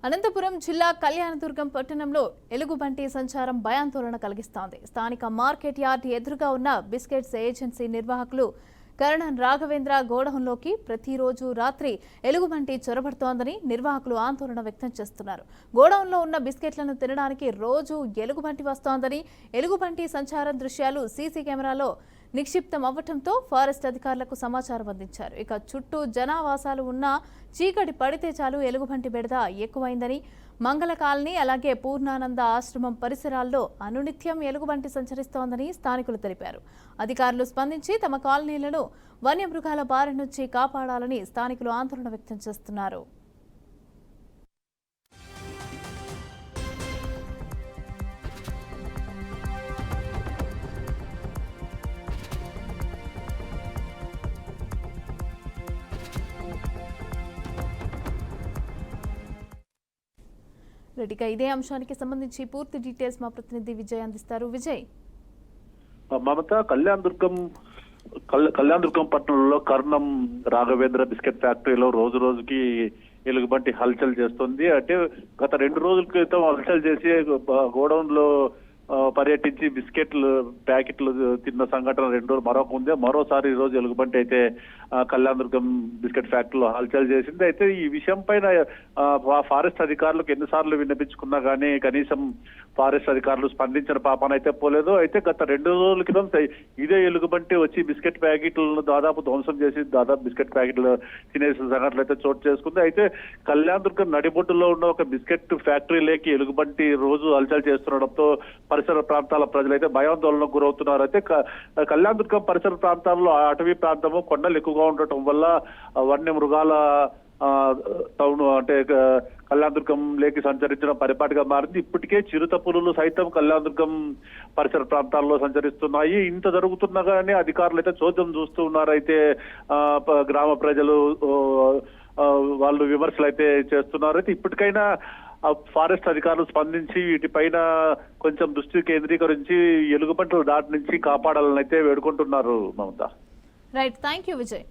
అనంతపురం జిల్లా కళ్యాణదుర్గం పట్టణంలో ఎలుగుబంటి సంచారం భయాందోళన కలిగిస్తోంది. స్థానిక మార్కెట్ యార్డ్ ఎదురుగా ఉన్న బిస్కెట్స్ ఏజెన్సీ నిర్వాహకులు కరణన్ రాఘవేంద్ర గోడౌన్లోకి ప్రతిరోజు రాత్రి ఎలుగుబంటి చొరబడుతోందని నిర్వాహకులు ఆందోళన వ్యక్తం చేస్తున్నారు. గోడౌన్లో ఉన్న బిస్కెట్లను తినడానికి రోజు ఎలుగుబంటి వస్తోందని, ఎలుగుబంటి సంచారం దృశ్యాలు సీసీ కెమెరాలో నిక్షిప్తం అవ్వడంతో ఫారెస్ట్ అధికారులకు సమాచారం అందించారు. ఇక చుట్టూ జనావాసాలు ఉన్నా చీకటి పడితే చాలు ఎలుగుబంటి బెడద ఎక్కువైందని, మంగళ కాలనీ అలాగే పూర్ణానంద ఆశ్రమం పరిసరాల్లో అనునిత్యం ఎలుగుబంటి సంచరిస్తోందని స్థానికులు తెలిపారు. అధికారులు స్పందించి తమ కాలనీలను వన్యమృగాల బారి నుంచి కాపాడాలని స్థానికులు ఆందోళన వ్యక్తం చేస్తున్నారు. రెడ్డిగా ఇదే అంశానికి సంబంధించి పూర్తి డీటెయిల్స్ మా ప్రతినిధి విజయ్ అందిస్తారు. విజయ్, మమత, కళ్యాణదుర్గం పట్టణంలో కర్ణం రాఘవేంద్ర బిస్కెట్ ఫ్యాక్టరీలో రోజు రోజుకి ఎలుగుబంటి హల్చల్ చేస్తుంది. అంటే గత 2 రోజుల క్రితం హల్చల్ చేసి గోడౌన్ లో పర్యటించి బిస్కెట్లు ప్యాకెట్లు తిన్న సంఘటన 2 రోజులు మరోసారి ఈ రోజు ఎలుగుబంటి అయితే కళ్యాణదుర్గం బిస్కెట్ ఫ్యాక్టరీలో హల్చల్ చేసింది. అయితే ఈ విషయం పైన ఫారెస్ట్ అధికారులకు ఎన్నిసార్లు విన్నపించుకున్నా కానీ కనీసం ఫారెస్ట్ అధికారులు స్పందించిన పాపన అయితే పోలేదు. అయితే గత 2 రోజుల క్రితం ఇదే ఎలుగుబంటి వచ్చి బిస్కెట్ ప్యాకెట్లను దాదాపు ధ్వంసం చేసి బిస్కెట్ ప్యాకెట్లు తినేసిన సంఘటనలు అయితే చోటు చేసుకుంది. అయితే కళ్యాణదుర్గం నడిబొడ్డులో ఉన్న ఒక బిస్కెట్ ఫ్యాక్టరీలోకి ఎలుగుబంటి రోజు హల్చల్ చేస్తుండడంతో పరిసర ప్రాంతాల ప్రజలైతే భయాందోళనకు గురవుతున్నారు. అయితే కళ్యాణదుర్గం పరిసర ప్రాంతాల్లో అటవీ ప్రాంతము కొండలు ఎక్కువగా ఉండటం వల్ల వన్య మృగాల టౌన్ అంటే కళ్యాణదుర్గం లేకి సంచరించడం పరిపాటిగా మారింది. ఇప్పటికే చిరుత పులులు సైతం కళ్యాణదుర్గం పరిసర ప్రాంతాల్లో సంచరిస్తున్నాయి. ఇంత జరుగుతున్నా కానీ అధికారులు అయితే చోద్యం చూస్తూ ఉన్నారు. అయితే గ్రామ ప్రజలు వాళ్ళు విమర్శలు అయితే చేస్తున్నారు. అయితే ఇప్పటికైనా ఫారెస్ట్ అధికారులు స్పందించి వీటిపైన కొంచెం దృష్టి కేంద్రీకరించి ఎలుగుబంటుల దాటి నుంచి కాపాడాలని అయితే వేడుకుంటున్నారు. మమత, రైట్, థ్యాంక్ యూ విజయ్.